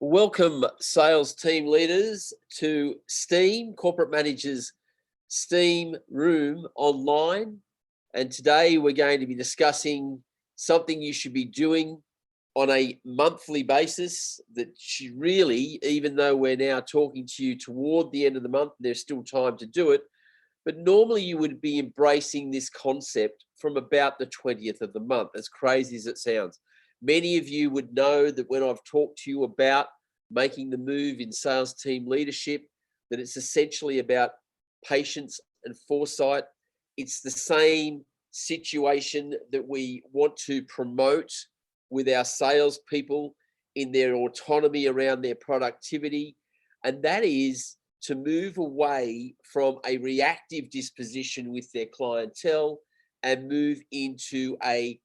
Welcome, sales team leaders, to STEAM, Corporate Managers STEAM Room online. And today we're going to be discussing something you should be doing on a monthly basis that should really, even though we're now talking to you toward the end of the month, there's still time to do it. But normally you would be embracing this concept from about the 20th of the month, as crazy as it sounds. Many of you would know that when I've talked to you about making the move in sales team leadership, that it's essentially about patience and foresight. It's the same situation that we want to promote with our salespeople in their autonomy around their productivity, and that is to move away from a reactive disposition with their clientele and move into a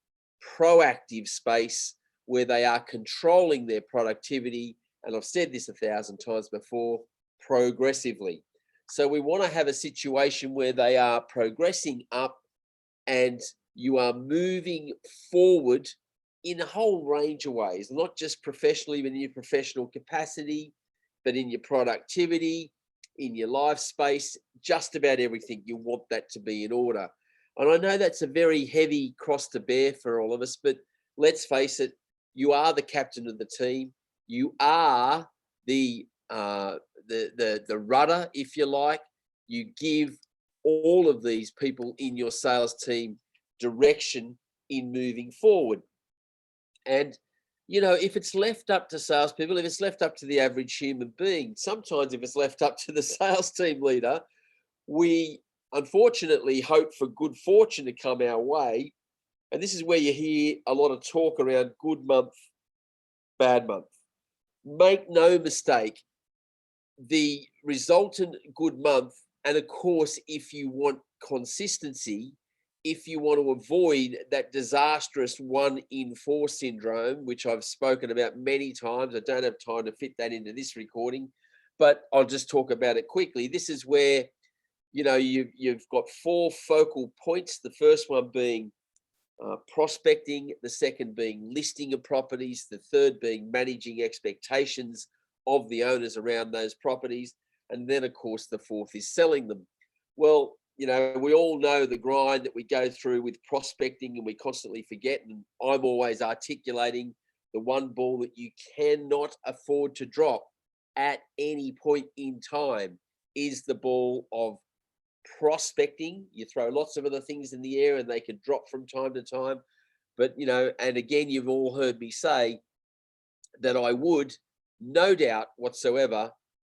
proactive space where they are controlling their productivity. And I've said this 1,000 times before, progressively. So we want to have a situation where they are progressing up and you are moving forward in a whole range of ways, not just professionally, but in your professional capacity, but in your productivity, in your life space, just about everything. You want that to be in order. And I know that's a very heavy cross to bear for all of us, but let's face it, you are the captain of the team. You are the rudder, if you like. You give all of these people in your sales team direction in moving forward. And you know, if it's left up to salespeople, if it's left up to the average human being, sometimes if it's left up to the sales team leader, we unfortunately hope for good fortune to come our way. And this is where you hear a lot of talk around good month, bad month. Make no mistake, the resultant good month, and of course, if you want consistency, if you want to avoid that disastrous 1 in 4 syndrome, which I've spoken about many times, I don't have time to fit that into this recording, but I'll just talk about it quickly. This is where, you know, you've got 4 focal points. The first one being prospecting, the second being listing of properties, the third being managing expectations of the owners around those properties, and then of course the fourth is selling them. Well, you know, we all know the grind that we go through with prospecting, and we constantly forget. And I'm always articulating the one ball that you cannot afford to drop at any point in time is the ball of prospecting. You throw lots of other things in the air and they can drop from time to time. But, you know, and again, you've all heard me say that I would, no doubt whatsoever,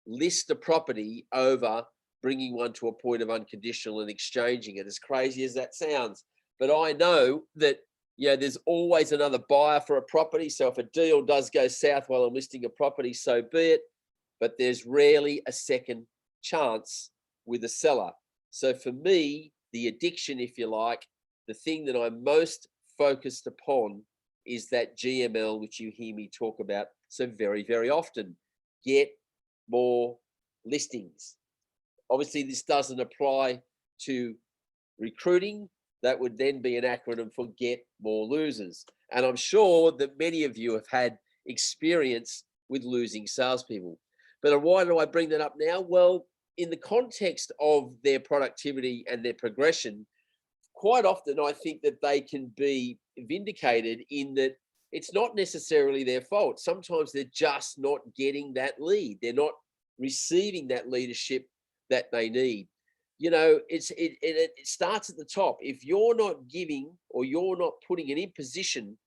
list a property over bringing one to a point of unconditional and exchanging it, as crazy as that sounds. But I know that, you know, there's always another buyer for a property. So if a deal does go south while I'm listing a property, so be it. But there's rarely a second chance with a seller. So for me, the addiction, if you like, the thing that I'm most focused upon is that GML, which you hear me talk about so very, very often. Get more listings. Obviously, this doesn't apply to recruiting. That would then be an acronym for get more losers. And I'm sure that many of you have had experience with losing salespeople. But why do I bring that up now? Well, in the context of their productivity and their progression, quite often I think that they can be vindicated in that it's not necessarily their fault. Sometimes they're just not getting that lead. They're not receiving that leadership that they need. You know, it starts at the top. If you're not giving, or you're not putting an imposition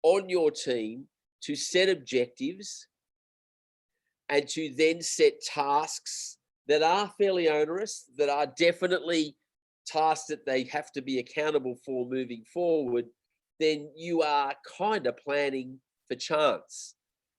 on your team to set objectives and to then set tasks that are fairly onerous, that are definitely tasks that they have to be accountable for moving forward, then you are kind of planning for chance.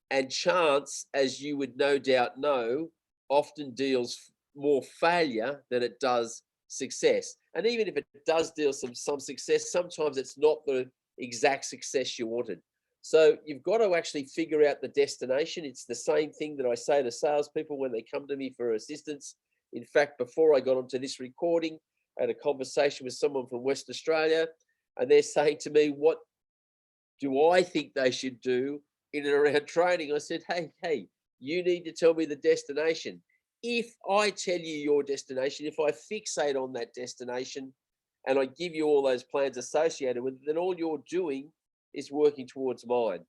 And chance, as you would no doubt know, often deals more failure than it does success. And even if it does deal some success, sometimes it's not the exact success you wanted. So you've got to actually figure out the destination. It's the same thing that I say to salespeople when they come to me for assistance. In fact, before I got onto this recording, I had a conversation with someone from West Australia, and they're saying to me, what do I think they should do in and around training. I said, hey, you need to tell me the destination. If I tell you your destination, if I fixate on that destination and I give you all those plans associated with it, then all you're doing is working towards mine.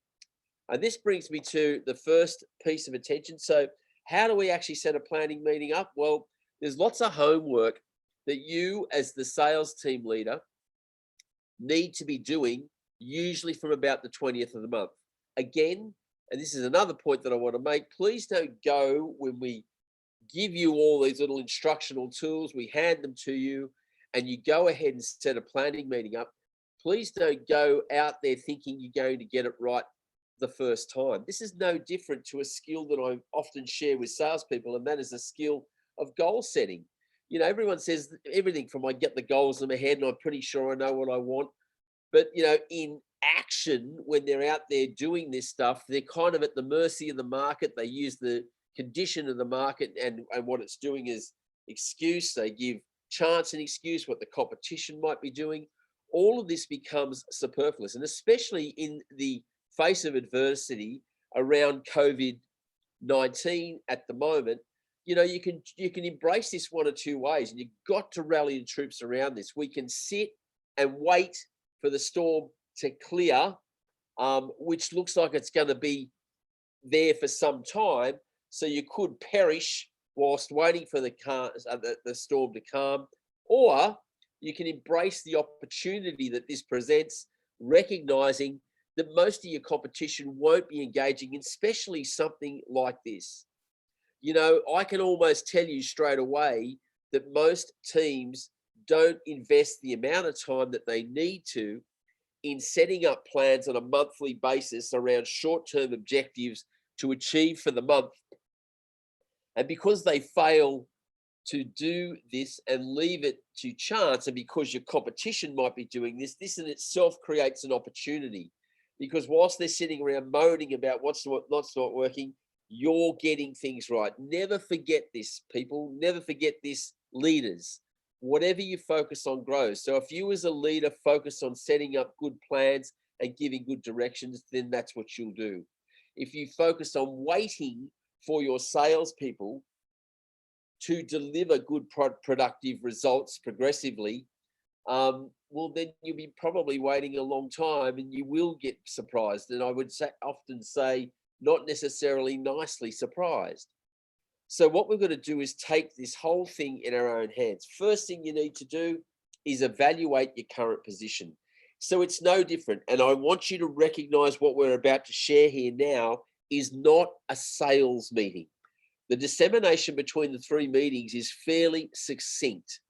And this brings me to the first piece of attention. So how do we actually set a planning meeting up? Well, there's lots of homework that you as the sales team leader need to be doing, usually from about the 20th of the month. Again, and this is another point that I want to make, please don't go when we give you all these little instructional tools, we hand them to you, and you go ahead and set a planning meeting up. Please don't go out there thinking you're going to get it right the first time. This is no different to a skill that I often share with salespeople, and that is a skill of goal setting. You know, everyone says everything from I get the goals in my head and I'm pretty sure I know what I want. But, you know, in action, when they're out there doing this stuff, they're kind of at the mercy of the market. They use the condition of the market and what it's doing is excuse. They give chance and excuse what the competition might be doing. All of this becomes superfluous. And especially in the face of adversity around COVID-19 at the moment, you know, you can embrace this one or two ways, and you've got to rally the troops around this. We can sit and wait for the storm to clear, which looks like it's going to be there for some time. So you could perish whilst waiting for the storm to calm, or you can embrace the opportunity that this presents, recognizing that most of your competition won't be engaging in, especially something like this. You know, I can almost tell you straight away that most teams don't invest the amount of time that they need to in setting up plans on a monthly basis around short-term objectives to achieve for the month. And because they fail to do this and leave it to chance, and because your competition might be doing this, this in itself creates an opportunity. Because whilst they're sitting around moaning about what's not working, you're getting things right. Never forget this, people. Never forget this, leaders. Whatever you focus on grows. So if you as a leader focus on setting up good plans and giving good directions, then that's what you'll do. If you focus on waiting for your salespeople to deliver good productive results progressively, well, then you'll be probably waiting a long time and you will get surprised. And I would often say, not necessarily nicely surprised. So what we're going to do is take this whole thing in our own hands. First thing you need to do is evaluate your current position. So it's no different. And I want you to recognize what we're about to share here now is not a sales meeting. The dissemination between the three meetings is fairly succinct.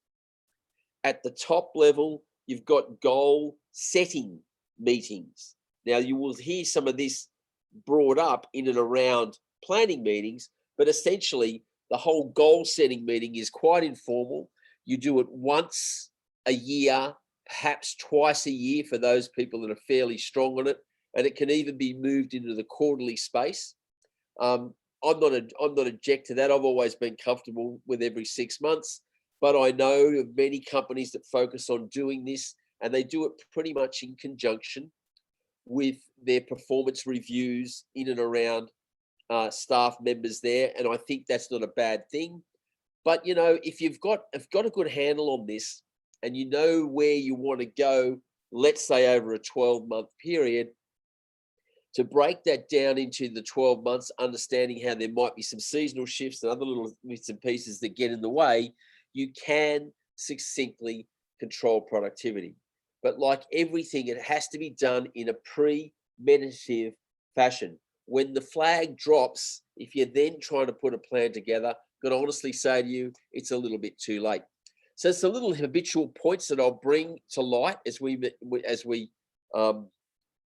At the top level, you've got goal setting meetings. Now, you will hear some of this brought up in and around planning meetings, but essentially the whole goal setting meeting is quite informal. You do it once a year, perhaps twice a year for those people that are fairly strong on it, and it can even be moved into the quarterly space. I'm not object to that. I've always been comfortable with every 6 months, but I know of many companies that focus on doing this, and they do it pretty much in conjunction with their performance reviews in and around staff members there. And I think that's not a bad thing. But, you know, if you've got a good handle on this and you know where you want to go, let's say over a 12-month period, to break that down into the 12 months, understanding how there might be some seasonal shifts and other little bits and pieces that get in the way, you can succinctly control productivity. But like everything, it has to be done in a premeditative fashion. When the flag drops, if you're then trying to put a plan together, I've got to honestly say to you, it's a little bit too late. So it's the little habitual points that I'll bring to light as we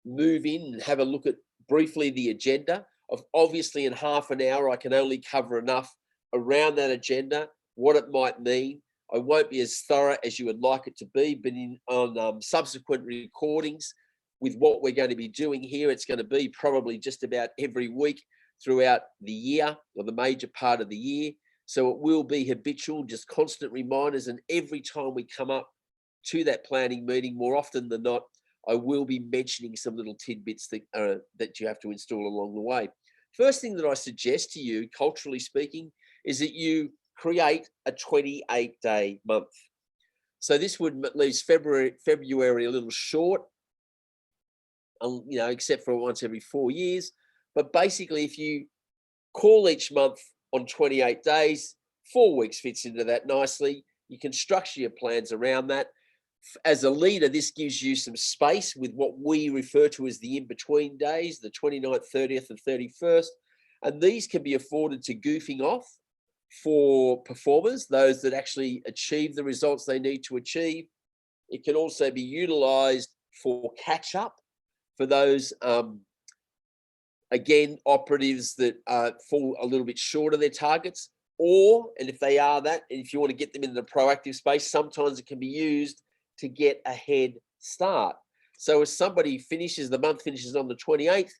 move in and have a look at briefly the agenda. Obviously, in half an hour, I can only cover enough around that agenda, what it might mean. I won't be as thorough as you would like it to be, but on subsequent recordings with what we're going to be doing here, it's going to be probably just about every week throughout the year or the major part of the year. So it will be habitual, just constant reminders. And every time we come up to that planning meeting, more often than not, I will be mentioning some little tidbits that you have to install along the way. First thing that I suggest to you, culturally speaking, is that you create a 28-day month. So this would leave February a little short, except for once every 4 years. But basically, if you call each month on 28 days, 4 weeks fits into that nicely. You can structure your plans around that. As a leader, this gives you some space with what we refer to as the in-between days, the 29th, 30th, and 31st. And these can be afforded to goofing off for performers, those that actually achieve the results they need to achieve. It can also be utilized for catch-up for those, again, operatives that fall a little bit short of their targets. And if they are that, and if you want to get them in the proactive space, sometimes it can be used to get a head start. So if somebody the month finishes on the 28th,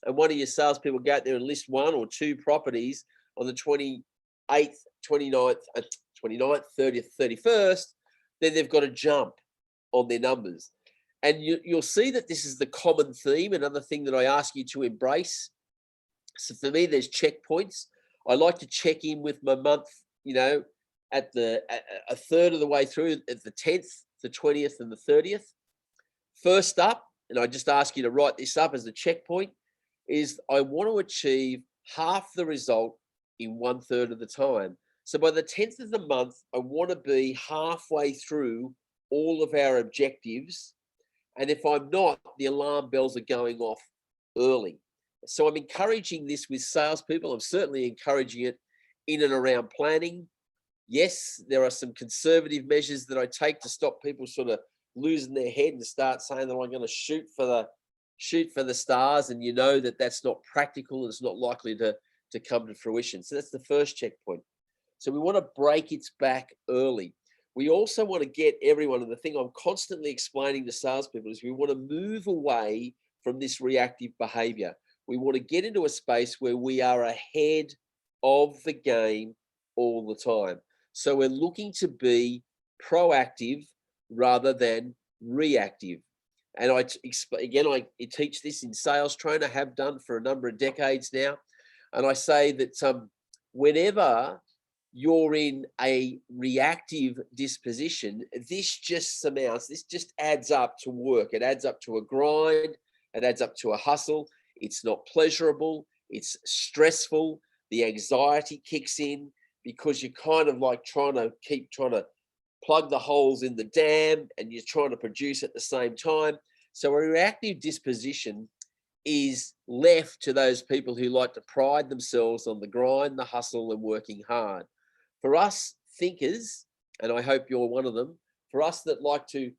and one of your salespeople go out there and list 1 or 2 properties on the 28th, 29th, 30th, 31st, then they've got to jump on their numbers. And you'll see that this is the common theme. Another thing that I ask you to embrace. So for me, there's checkpoints. I like to check in with my month, at a third of the way through, at the 10th, the 20th, and the 30th. First up, and I just ask you to write this up as a checkpoint, is I want to achieve half the result in 1/3 of the time. So by the 10th of the month, I want to be halfway through all of our objectives. And if I'm not, the alarm bells are going off early. So I'm encouraging this with salespeople. I'm certainly encouraging it in and around planning. Yes, there are some conservative measures that I take to stop people sort of losing their head and start saying that I'm going to shoot for the stars, and that that's not practical and it's not likely to come to fruition. So that's the first checkpoint. So we want to break its back early. We also want to get everyone, and the thing I'm constantly explaining to salespeople is we want to move away from this reactive behavior. We want to get into a space where we are ahead of the game all the time. So we're looking to be proactive rather than reactive. And I teach this in Sales Trainer, have done for a number of decades now. And I say that whenever you're in a reactive disposition, this just adds up to work. It adds up to a grind. It adds up to a hustle. It's not pleasurable. It's stressful. The anxiety kicks in because you're kind of like trying to plug the holes in the dam, and you're trying to produce at the same time. So a reactive disposition is left to those people who like to pride themselves on the grind, the hustle, and working hard. For us thinkers, and I hope you're one of them, for us that like to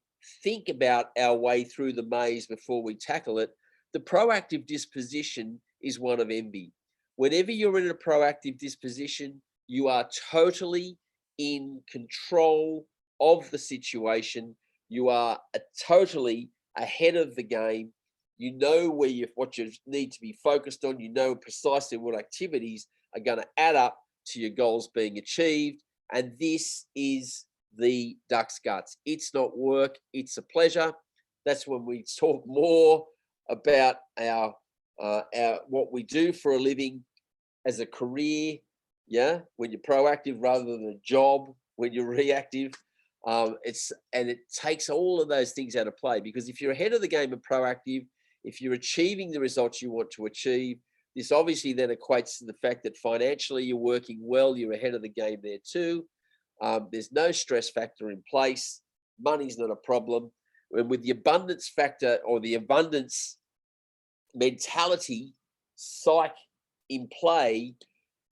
think about our way through the maze before we tackle it, the proactive disposition is one of envy. Whenever you're in a proactive disposition, you are totally in control of the situation. You are totally ahead of the game. You know what you need to be focused on. You know precisely what activities are going to add up to your goals being achieved. And this is the duck's guts. It's not work, it's a pleasure. That's when we talk more about our what we do for a living as a career. Yeah, when you're proactive rather than a job when you're reactive. It takes all of those things out of play, because if you're ahead of the game and proactive, if you're achieving the results you want to achieve, this obviously then equates to the fact that financially you're working well, you're ahead of the game there too. There's no stress factor in place. Money's not a problem. And with the abundance factor or the abundance mentality psych in play,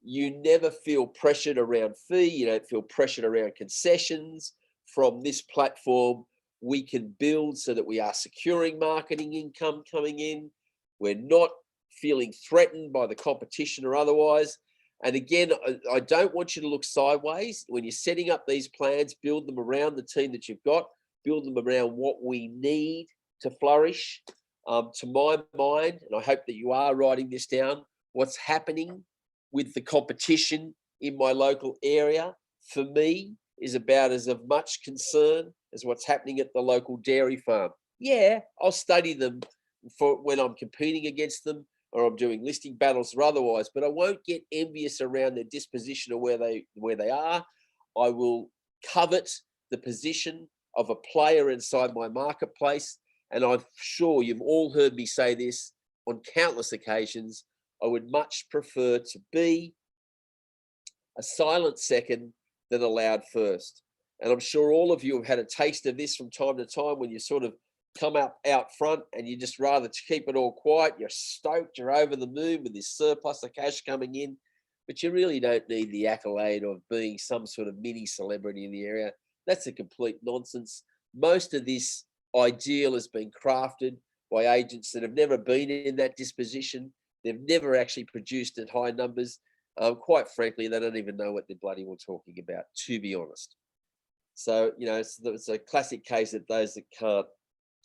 you never feel pressured around fee. You don't feel pressured around concessions. From this platform, we can build so that we are securing marketing income coming in. We're not feeling threatened by the competition or otherwise. And again, I don't want you to look sideways. When you're setting up these plans, build them around the team that you've got, build them around what we need to flourish. To my mind, and I hope that you are writing this down, what's happening with the competition in my local area, for me, is about as of much concern as what's happening at the local dairy farm. Yeah, I'll study them for when I'm competing against them or I'm doing listing battles or otherwise, but I won't get envious around their disposition or where they are. I will covet the position of a player inside my marketplace. And I'm sure you've all heard me say this on countless occasions. I would much prefer to be a silent second than a loud first. And I'm sure all of you have had a taste of this from time to time when you sort of come up out front and you just rather to keep it all quiet. You're stoked, you're over the moon with this surplus of cash coming in, but you really don't need the accolade of being some sort of mini celebrity in the area. That's a complete nonsense. Most of this ideal has been crafted by agents that have never been in that disposition. They've never actually produced at high numbers. Quite frankly, they don't even know what they're bloody well talking about, to be honest. So, it's a classic case of those that can't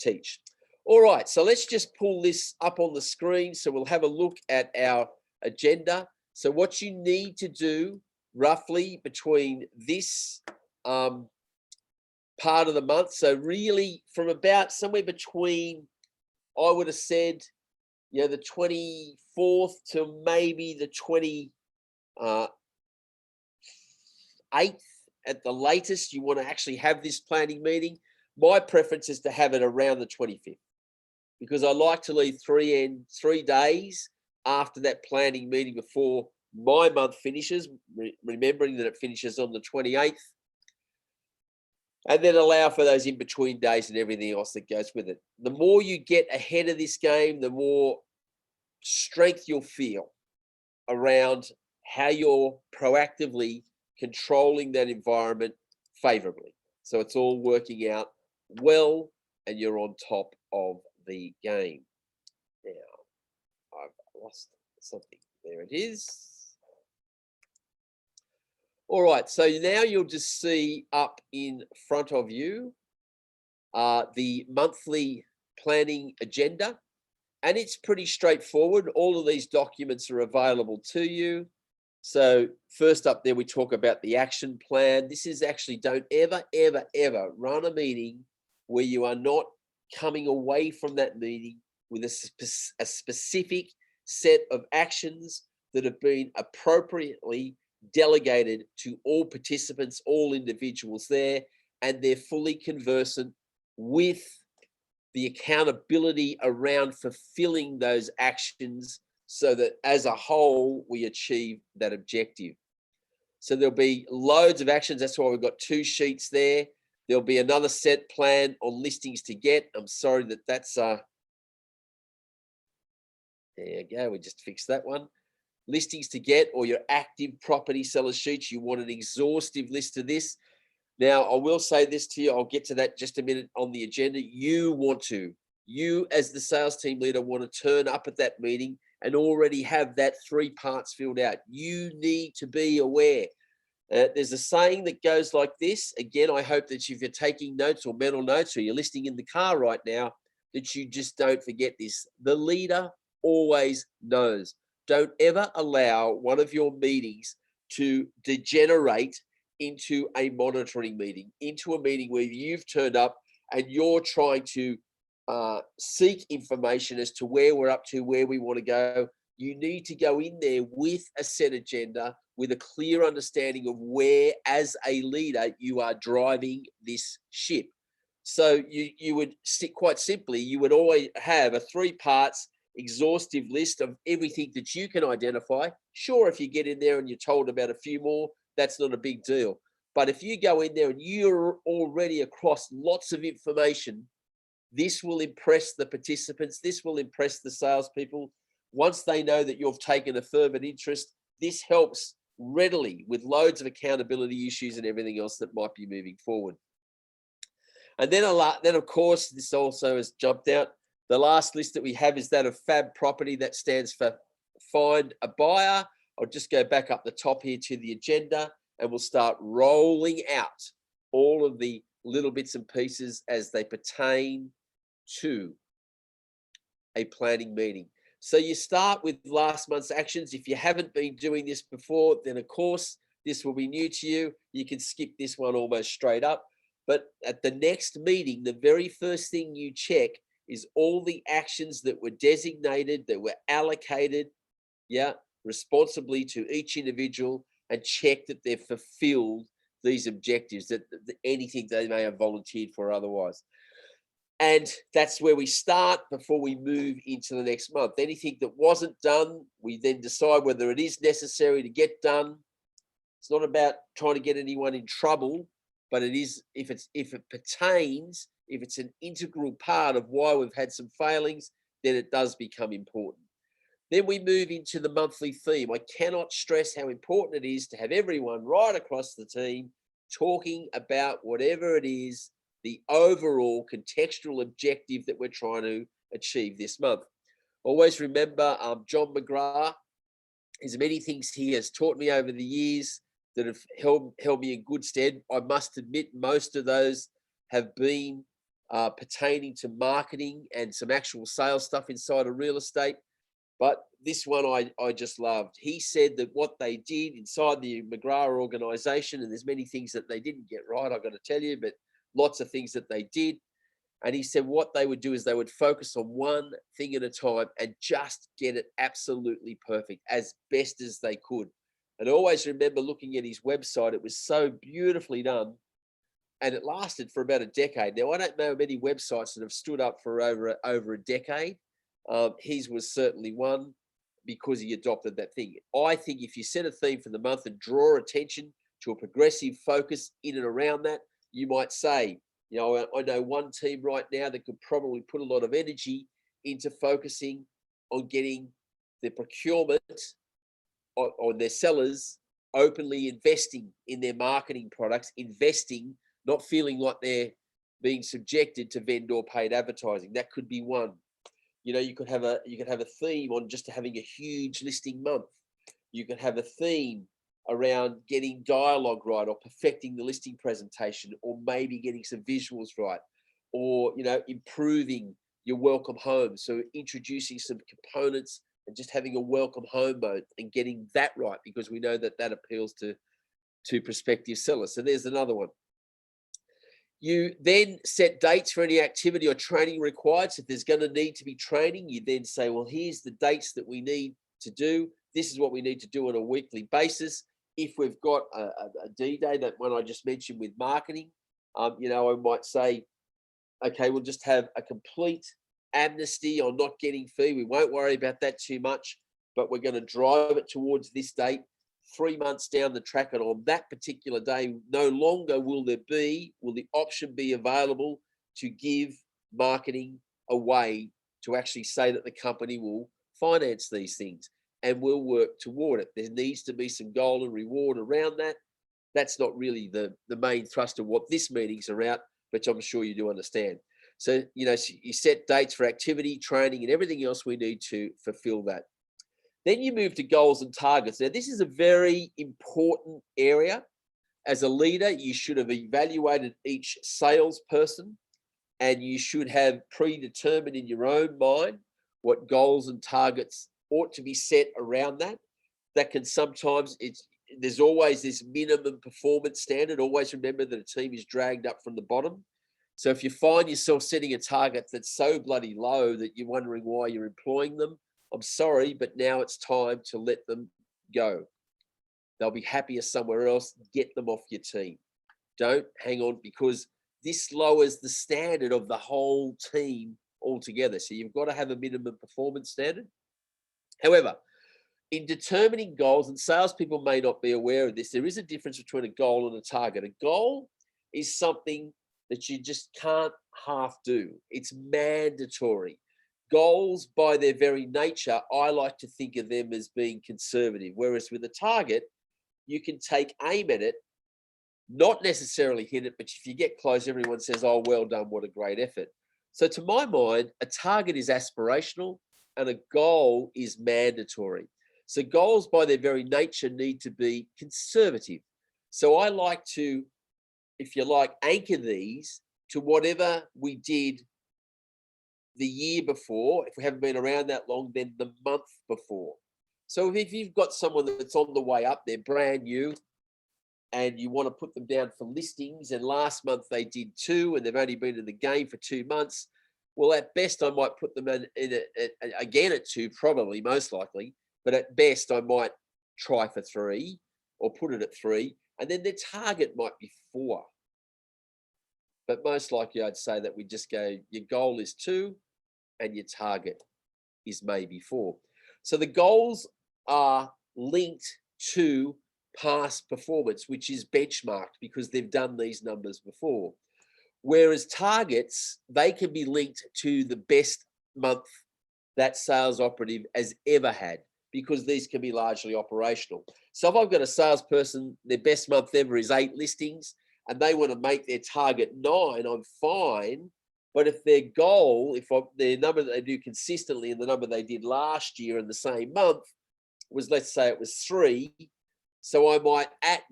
teach. All right, so let's just pull this up on the screen. So we'll have a look at our agenda. So what you need to do roughly between this part of the month, so really from about somewhere between, I would have said, the 24th to maybe the 28th at the latest, you want to actually have this planning meeting. My preference is to have it around the 25th because I like to leave 3 days after that planning meeting before my month finishes, remembering that it finishes on the 28th, and then allow for those in-between days and everything else that goes with it. The more you get ahead of this game, the more strength you'll feel around how you're proactively controlling that environment favorably. So it's all working out well and you're on top of the game. Now, I've lost something. There it is. All right, so now you'll just see up in front of you the monthly planning agenda. And it's pretty straightforward. All of these documents are available to you. So first up there, we talk about the action plan. This is actually, don't ever, ever, ever run a meeting where you are not coming away from that meeting with a specific set of actions that have been appropriately delegated to all participants, all individuals there, and they're fully conversant with the accountability around fulfilling those actions so that as a whole, we achieve that objective. So there'll be loads of actions. That's why we've got 2 sheets there. There'll be another set plan on listings to get. I'm sorry that's, there you go. We just fixed that one. Listings to get or your active property seller sheets. You want an exhaustive list of this. Now, I will say this to you. I'll get to that just a minute on the agenda. You as the sales team leader want to turn up at that meeting and already have that 3 parts filled out. You need to be aware. There's a saying that goes like this. Again, I hope that if you're taking notes or mental notes or you're listening in the car right now, that you just don't forget this. The leader always knows. Don't ever allow one of your meetings to degenerate into a monitoring meeting, into a meeting where you've turned up and you're trying to seek information as to where we're up to, where we want to go. You need to go in there with a set agenda, with a clear understanding of where, as a leader, you are driving this ship. So you would quite simply, you would always have a 3 parts exhaustive list of everything that you can identify. Sure, if you get in there and you're told about a few more, that's not a big deal. But if you go in there and you're already across lots of information, this will impress the participants. This will impress the salespeople. Once they know that you've taken a fervent interest, this helps readily with loads of accountability issues and everything else that might be moving forward. And then of course, this also has jumped out. The last list that we have is that of FAB property. That stands for find a buyer. I'll just go back up the top here to the agenda and we'll start rolling out all of the little bits and pieces as they pertain to a planning meeting. So you start with last month's actions. If you haven't been doing this before, then of course, this will be new to you. You can skip this one almost straight up. But at the next meeting, the very first thing you check is all the actions that were designated, that were allocated, yeah, responsibly to each individual, and check that they've fulfilled these objectives, that anything they may have volunteered for otherwise. And that's where we start before we move into the next month. Anything that wasn't done, we then decide whether it is necessary to get done. It's not about trying to get anyone in trouble, but it is, if it pertains, if it's an integral part of why we've had some failings, then it does become important. Then we move into the monthly theme. I cannot stress how important it is to have everyone right across the team talking about whatever it is, the overall contextual objective that we're trying to achieve this month. Always remember John McGrath. There's many things he has taught me over the years that have held me in good stead. I must admit, most of those have been pertaining to marketing and some actual sales stuff inside of real estate. But this one I just loved. He said that what they did inside the McGrath organization, and there's many things that they didn't get right, I've got to tell you, but lots of things that they did. And he said what they would do is they would focus on one thing at a time and just get it absolutely perfect as best as they could. And I always remember looking at his website. It was so beautifully done. And it lasted for about a decade. Now, I don't know many websites that have stood up for over a decade. His was certainly one because he adopted that thing. I think if you set a theme for the month and draw attention to a progressive focus in and around that, you might say, you know, I know one team right now that could probably put a lot of energy into focusing on getting the procurement on their sellers openly investing in their marketing products, investing, not feeling like they're being subjected to vendor paid advertising. That could be one. You know, you could have a theme on just having a huge listing month. You could have a theme around getting dialogue right, or perfecting the listing presentation, or maybe getting some visuals right, or, you know, improving your welcome home. So introducing some components and just having a welcome home mode and getting that right, because we know that that appeals to prospective sellers. So there's another one. You then set dates for any activity or training required. So if there's going to need to be training, you then say, well, here's the dates that we need to do. This is what we need to do on a weekly basis. If we've got a D-Day, that one I just mentioned with marketing, you know, I might say, okay, we'll just have a complete amnesty on not getting fee. We won't worry about that too much, but we're going to drive it towards this date. 3 months down the track, and on that particular day, no longer will the option be available to give marketing away, to actually say that the company will finance these things, and we'll work toward it. There needs to be some goal and reward around that. That's not really the main thrust of what this meeting's around, but I'm sure you do understand. So, you know, you set dates for activity, training, and everything else we need to fulfill that. Then you move to goals and targets. Now, this is a very important area. As a leader, you should have evaluated each salesperson, and you should have predetermined in your own mind what goals and targets ought to be set around that. That can sometimes, there's always this minimum performance standard. Always remember that a team is dragged up from the bottom. So if you find yourself setting a target that's so bloody low that you're wondering why you're employing them, I'm sorry, but now it's time to let them go. They'll be happier somewhere else. Get them off your team. Don't hang on, because this lowers the standard of the whole team altogether. So you've got to have a minimum performance standard. However, in determining goals, and salespeople may not be aware of this, there is a difference between a goal and a target. A goal is something that you just can't half do. It's mandatory. Goals, by their very nature, I like to think of them as being conservative. Whereas with a target, you can take aim at it, not necessarily hit it, but if you get close, everyone says, oh, well done, what a great effort. So to my mind, a target is aspirational and a goal is mandatory. So goals, by their very nature, need to be conservative. So I like to, if you like, anchor these to whatever we did the year before. If we haven't been around that long, then the month before. So if you've got someone that's on the way up, they're brand new, and you want to put them down for listings, and last month they did 2 and they've only been in the game for 2 months, well, at best I might put them again at 2, probably, most likely, but at best I might try for 3 or put it at 3, and then their target might be 4. But most likely I'd say that we just go, your goal is 2 and your target is maybe 4. So the goals are linked to past performance, which is benchmarked because they've done these numbers before. Whereas targets, they can be linked to the best month that sales operative has ever had, because these can be largely operational. So if I've got a salesperson, their best month ever is 8 listings, and they want to make their target 9, I'm fine. But if their goal, their number that they do consistently and the number they did last year in the same month was, let's say it was 3, so I might at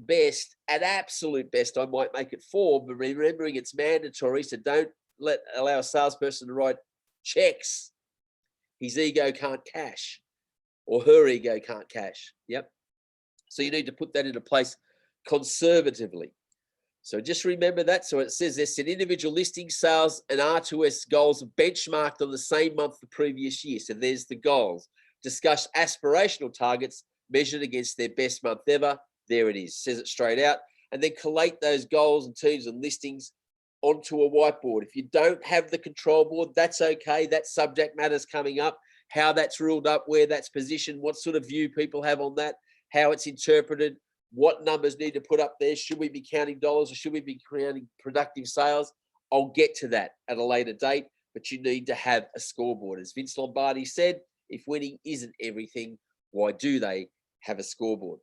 absolute best, I might make it 4, but remembering it's mandatory, so don't allow a salesperson to write checks his ego can't cash or her ego can't cash. Yep. So you need to put that into place conservatively. So just remember that. So it says this: in individual listing sales and R2S goals are benchmarked on the same month the previous year. So there's the goals. Discuss aspirational targets measured against their best month ever. There it is. Says it straight out. And then collate those goals and teams and listings onto a whiteboard. If you don't have the control board, that's okay. That subject matter's coming up, how that's ruled up, where that's positioned, what sort of view people have on that, how it's interpreted, what numbers need to put up there. Should we be counting dollars or should we be counting productive sales? I'll get to that at a later date, but you need to have a scoreboard. As Vince Lombardi said, if winning isn't everything, why do they have a scoreboard?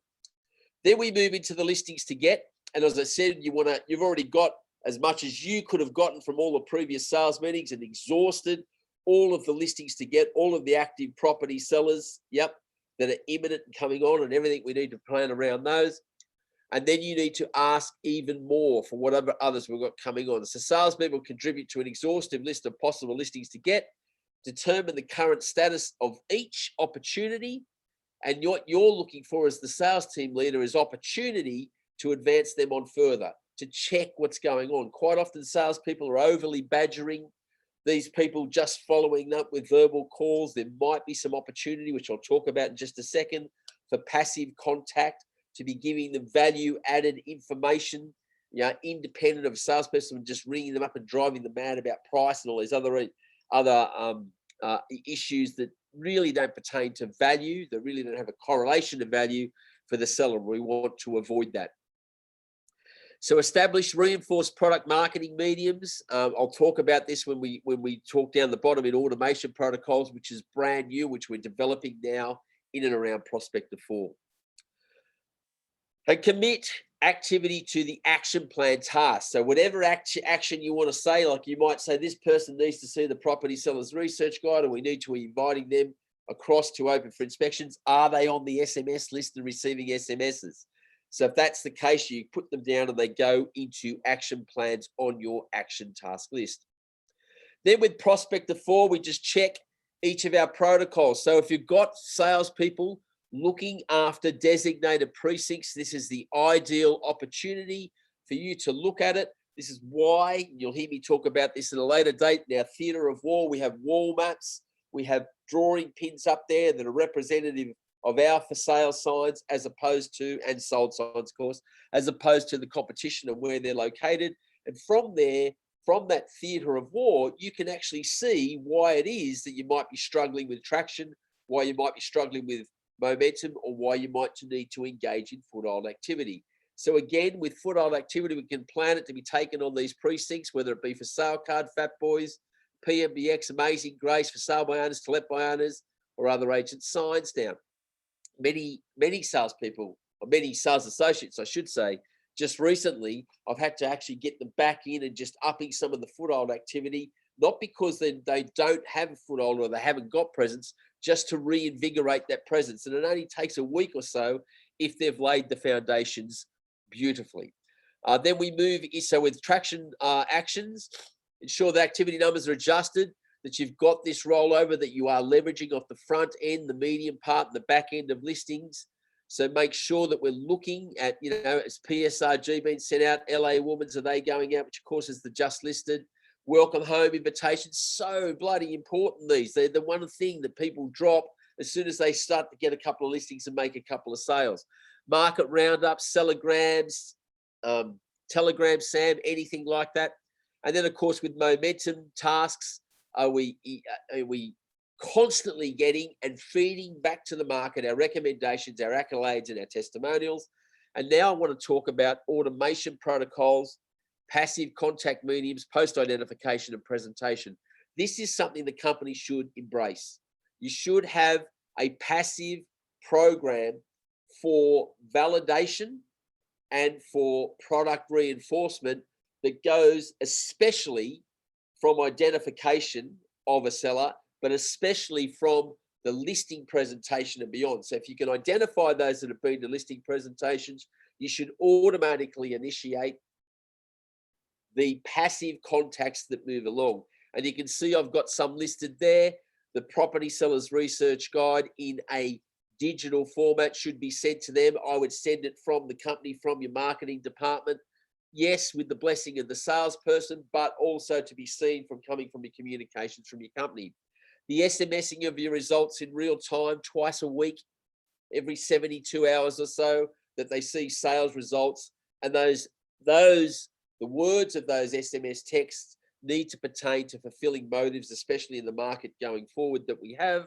Then we move into the listings to get. And as I said, you've already got as much as you could have gotten from all the previous sales meetings and exhausted all of the listings to get, all of the active property sellers, yep, that are imminent and coming on, and everything we need to plan around those. And then you need to ask even more for whatever others we've got coming on. So salespeople contribute to an exhaustive list of possible listings to get, determine the current status of each opportunity, and what you're looking for as the sales team leader is opportunity to advance them on further, to check what's going on. Quite often salespeople are overly badgering these people, just following up with verbal calls. There might be some opportunity, which I'll talk about in just a second, for passive contact, to be giving them value added information, independent of a salesperson just ringing them up and driving them mad about price and all these other issues that really don't pertain to value, that really don't have a correlation to value for the seller. We want to avoid that. So establish reinforced product marketing mediums. I'll talk about this when we talk down the bottom in automation protocols, which is brand new, which we're developing now in and around Prospector 4. And commit activity to the action plan task. So whatever action you want to say, like you might say, this person needs to see the property seller's research guide, and we need to be inviting them across to open for inspections. Are they on the SMS list and receiving SMSs? So if that's the case, you put them down and they go into action plans on your action task list. Then with Prospector 4, we just check each of our protocols. So if you've got salespeople looking after designated precincts, this is the ideal opportunity for you to look at it. This is why you'll hear me talk about this at a later date. In our theatre of war, we have wall maps. We have drawing pins up there that are representative of our for sale signs, as opposed to, and sold signs, of course, as opposed to the competition and where they're located. And from there, from that theatre of war, you can actually see why it is that you might be struggling with traction, why you might be struggling with momentum, or why you might need to engage in foothold activity. So again, with foothold activity, we can plan it to be taken on these precincts, whether it be for sale card, Fat Boys, PMBX, Amazing Grace, for sale by owners, to let by owners, or other agents' signs down. Many salespeople, or many sales associates, I should say, just recently, I've had to actually get them back in and just upping some of the foothold activity, not because they don't have a foothold or they haven't got presence, just to reinvigorate that presence. And it only takes a week or so if they've laid the foundations beautifully. Then we move, so with traction actions, ensure the activity numbers are adjusted, that you've got this rollover, that you are leveraging off the front end, the medium part, and the back end of listings. So make sure that we're looking at, is PSRG being sent out? LA Women's, are they going out? Which of course is the just listed. Welcome home invitations, so bloody important these. They're the one thing that people drop as soon as they start to get a couple of listings and make a couple of sales. Market roundups, sellergrams, Telegram, Sam, anything like that. And then, of course, with momentum tasks, are we constantly getting and feeding back to the market our recommendations, our accolades, and our testimonials? And now I want to talk about automation protocols, passive contact mediums, post-identification and presentation. This is something the company should embrace. You should have a passive program for validation and for product reinforcement that goes especially from identification of a seller, but especially from the listing presentation and beyond. So if you can identify those that have been to listing presentations, you should automatically initiate the passive contacts that move along. And you can see I've got some listed there. The property sellers research guide in a digital format should be sent to them. I would send it from the company, from your marketing department. Yes, with the blessing of the salesperson, but also to be seen from coming from your communications from your company. The SMSing of your results in real time, twice a week, every 72 hours or so, that they see sales results. And the words of those SMS texts need to pertain to fulfilling motives, especially in the market going forward that we have.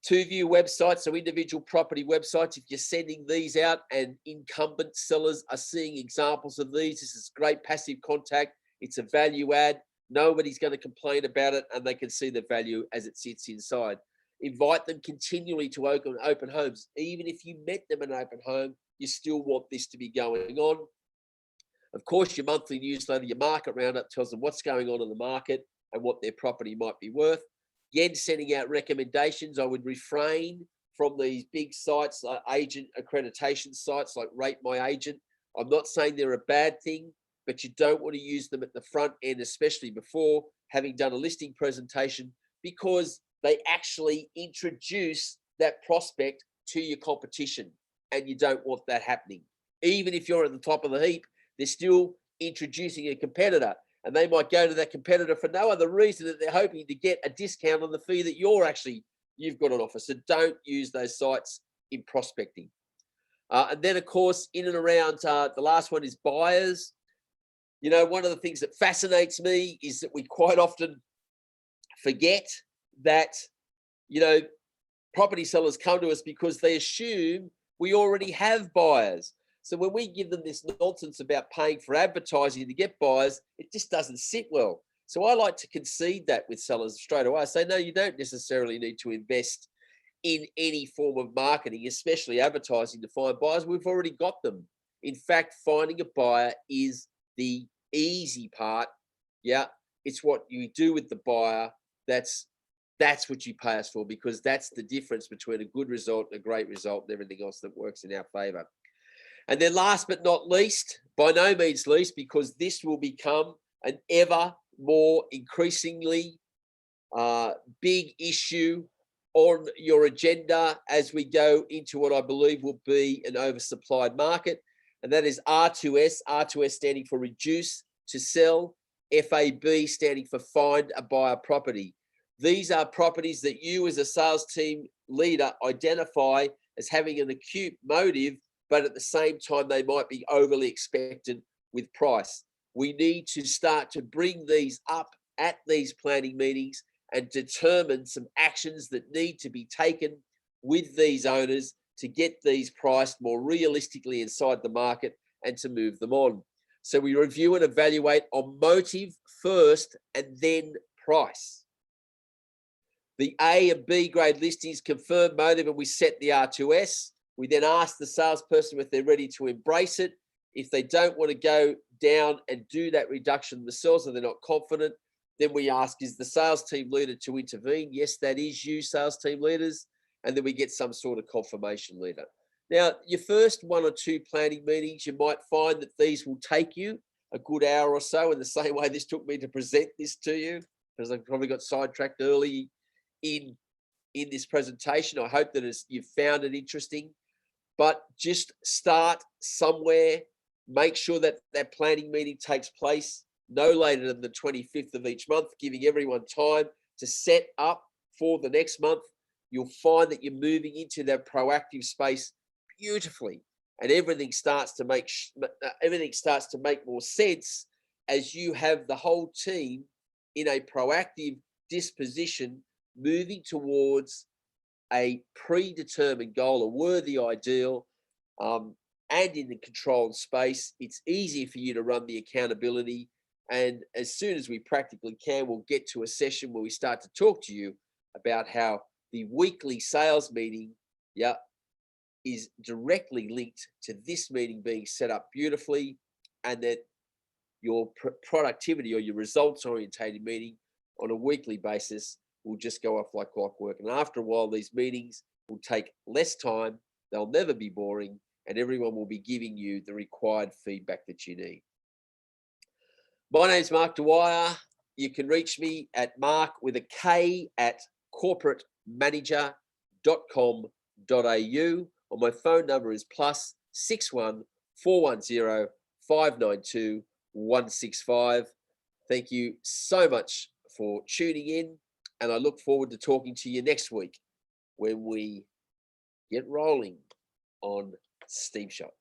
To-view websites, so individual property websites, if you're sending these out and incumbent sellers are seeing examples of these, this is great passive contact. It's a value add. Nobody's going to complain about it, and they can see the value as it sits inside. Invite them continually to open homes. Even if you met them in an open home, you still want this to be going on. Of course, your monthly newsletter, your market roundup tells them what's going on in the market and what their property might be worth. Again, sending out recommendations. I would refrain from these big sites, like agent accreditation sites like Rate My Agent. I'm not saying they're a bad thing, but you don't want to use them at the front end, especially before having done a listing presentation, because they actually introduce that prospect to your competition, and you don't want that happening. Even if you're at the top of the heap, they're still introducing a competitor, and they might go to that competitor for no other reason that they're hoping to get a discount on the fee that you've got on offer. So don't use those sites in prospecting. And then, of course, in and around, the last one is buyers. One of the things that fascinates me is that we quite often forget that, property sellers come to us because they assume we already have buyers. So when we give them this nonsense about paying for advertising to get buyers, it just doesn't sit well. So I like to concede that with sellers straight away. I say, no, you don't necessarily need to invest in any form of marketing, especially advertising, to find buyers. We've already got them. In fact, finding a buyer is the easy part. Yeah, it's what you do with the buyer. That's what you pay us for, because that's the difference between a good result and a great result and everything else that works in our favor. And then last but not least, by no means least, because this will become an ever more increasingly big issue on your agenda as we go into what I believe will be an oversupplied market. And that is R2S, R2S standing for reduce to sell, FAB standing for find a buyer property. These are properties that you as a sales team leader identify as having an acute motive, but at the same time, they might be overly expectant with price. We need to start to bring these up at these planning meetings and determine some actions that need to be taken with these owners to get these priced more realistically inside the market and to move them on. So we review and evaluate on motive first and then price. The A and B grade listings confirm motive, and we set the R2S. We then ask the salesperson if they're ready to embrace it. If they don't want to go down and do that reduction themselves, or they're not confident, then we ask, is the sales team leader to intervene? Yes, that is you, sales team leaders. And then we get some sort of confirmation letter. Now, your first 1 or 2 planning meetings, you might find that these will take you a good hour or so, in the same way this took me to present this to you, because I probably got sidetracked early in this presentation. I hope that you've found it interesting. but just start somewhere. Make sure that that planning meeting takes place no later than the 25th of each month, giving everyone time to set up for the next month. You'll find that you're moving into that proactive space beautifully, and everything starts to make more sense as you have the whole team in a proactive disposition, moving towards a predetermined goal, a worthy ideal, and in the controlled space. It's easy for you to run the accountability. And as soon as we practically can, we'll get to a session where we start to talk to you about how the weekly sales meeting, is directly linked to this meeting being set up beautifully, and that your productivity or your results orientated meeting on a weekly basis will just go off like clockwork. And after a while, these meetings will take less time, they'll never be boring, and everyone will be giving you the required feedback that you need. My name's Mark Dwyer. You can reach me at Mark with a K at corporatemanager.com.au, or my phone number is +61 410 592 165. Thank you so much for tuning in, and I look forward to talking to you next week when we get rolling on Steam Shop.